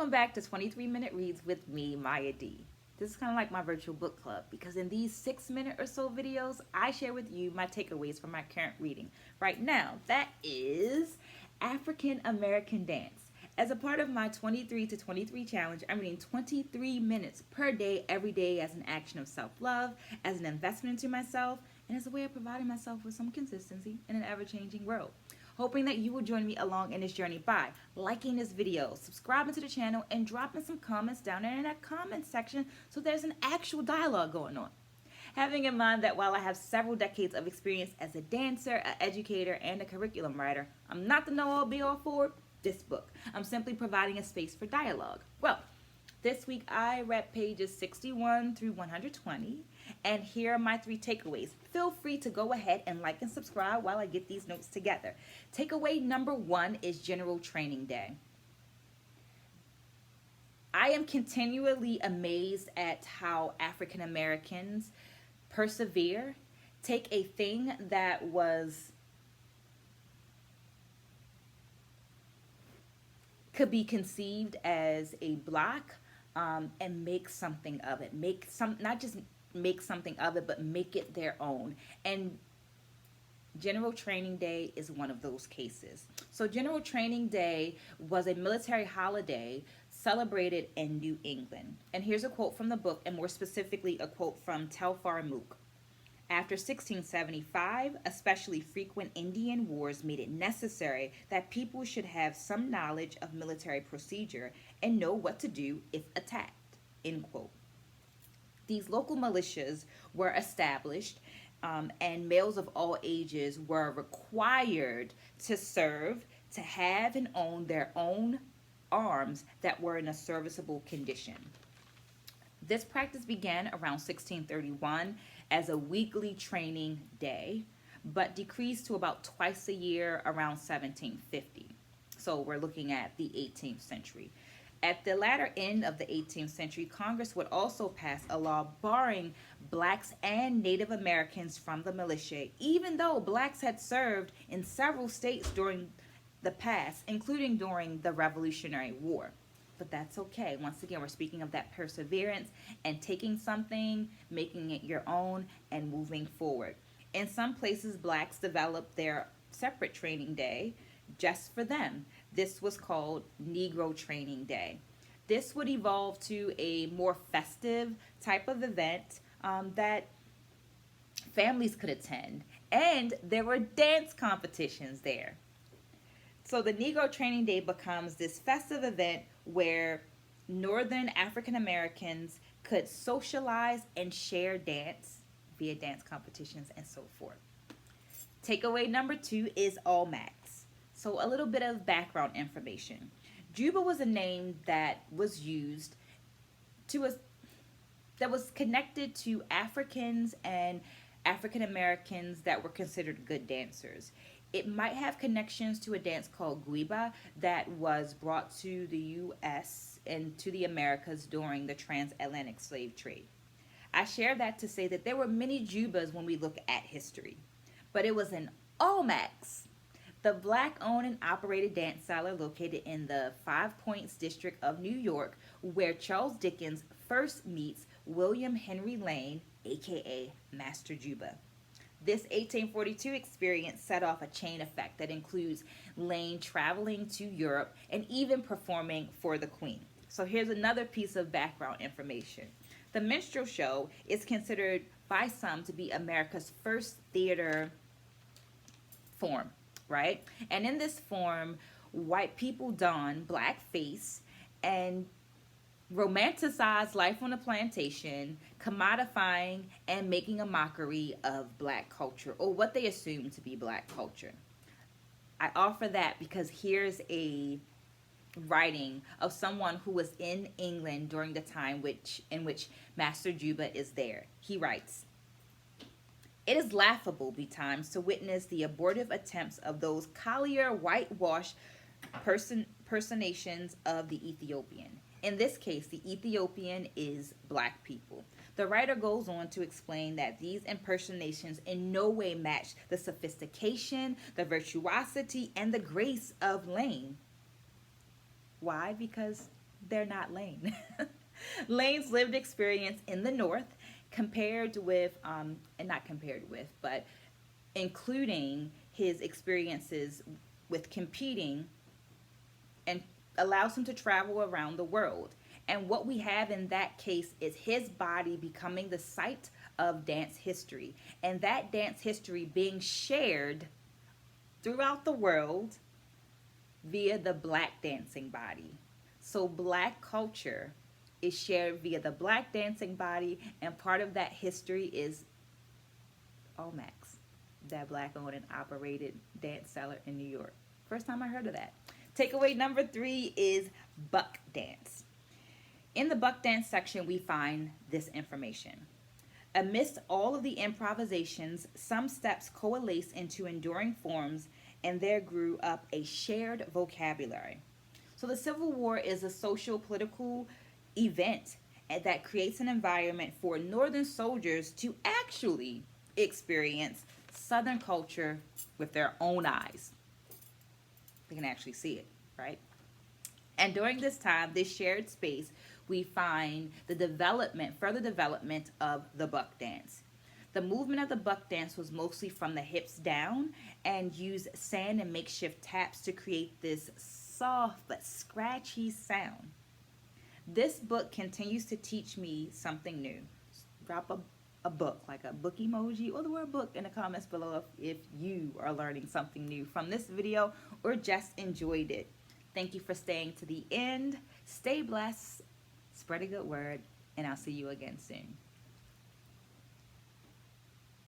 Welcome back to 23-Minute Reads with me, Mya D. This is kind of like my virtual book club because in these 6-minute or so videos, I share with you my takeaways from my current reading. Right now, that is African American Dance. As a part of my 23 to 23 challenge, I'm reading 23 minutes per day, every day as an action of self-love, as an investment into myself, and as a way of providing myself with some consistency in an ever-changing world. Hoping that you will join me along in this journey by liking this video, subscribing to the channel, and dropping some comments down there in that comment section so there's an actual dialogue going on. Having in mind that while I have several decades of experience as a dancer, an educator, and a curriculum writer, I'm not the know-all be-all for this book. I'm simply providing a space for dialogue. Well, this week I read pages 61 through 120, and here are my 3 takeaways. Feel free to go ahead and like and subscribe while I get these notes together. Takeaway number 1 is General Training Day. I am continually amazed at how African Americans persevere, take a thing that could be conceived as a block and make something of it. Not just make something of it, but make it their own. And General Training Day is one of those cases. So General Training Day was a military holiday celebrated in New England. And here's a quote from the book, and more specifically a quote from Telfar Mook. After 1675, especially frequent Indian wars made it necessary that people should have some knowledge of military procedure and know what to do if attacked, end quote. These local militias were established and males of all ages were required to serve, to have and own their own arms that were in a serviceable condition. This practice began around 1631 as a weekly training day, but decreased to about twice a year around 1750. So we're looking at the 18th century. At the latter end of the 18th century, Congress would also pass a law barring blacks and Native Americans from the militia, even though blacks had served in several states during the past, including during the Revolutionary War. But that's okay. Once again, we're speaking of that perseverance and taking something, making it your own, and moving forward. In some places, blacks developed their separate training day just for them. This was called Negro Training Day. This would evolve to a more festive type of event that families could attend, and there were dance competitions there. So the Negro Training Day becomes this festive event where Northern African Americans could socialize and share dance via dance competitions and so forth. Takeaway number 2 is Alamacks. So a little bit of background information. Juba was a name that was used that was connected to Africans and African Americans that were considered good dancers. It might have connections to a dance called Guiba that was brought to the U.S. and to the Americas during the transatlantic slave trade. I share that to say that there were many Jubas when we look at history, but it was an Alamacks, the black-owned and operated dance cellar located in the Five Points district of New York, where Charles Dickens first meets William Henry Lane, aka Master Juba. This 1842 experience set off a chain effect that includes Lane traveling to Europe and even performing for the Queen. So here's another piece of background information. The minstrel show is considered by some to be America's first theater form, right? And in this form, white people don blackface and romanticize life on a plantation, commodifying and making a mockery of black culture, or what they assume to be black culture. I offer that because here's a writing of someone who was in England during the time in which Master Juba is there. He writes, "It is laughable betimes to witness the abortive attempts of those collier whitewash personations of the Ethiopian. In this case, the Ethiopian is black people. The writer goes on to explain that these impersonations in no way match the sophistication, the virtuosity, and the grace of Lane. Why? Because they're not Lane. Lane's lived experience in the North, compared with, and not compared with, but including his experiences with competing, and allows him to travel around the world. And what we have in that case is his body becoming the site of dance history, and that dance history being shared throughout the world via the black dancing body. So, black culture is shared via the black dancing body, and part of that history is Alamacks, that black owned and operated dance cellar in New York. First time I heard of that. Takeaway number 3 is buck dance. In the buck dance section, we find this information. Amidst all of the improvisations, some steps coalesce into enduring forms, and there grew up a shared vocabulary. So the Civil War is a social political event that creates an environment for Northern soldiers to actually experience Southern culture with their own eyes. They can actually see it, right? And during this time, this shared space, we find the development, further development of the buck dance. The movement of the buck dance was mostly from the hips down and used sand and makeshift taps to create this soft but scratchy sound. This book continues to teach me something new. Drop a book, like a book emoji or the word book in the comments below if you are learning something new from this video or just enjoyed it. Thank you for staying to the end. Stay blessed, spread a good word, and I'll see you again soon.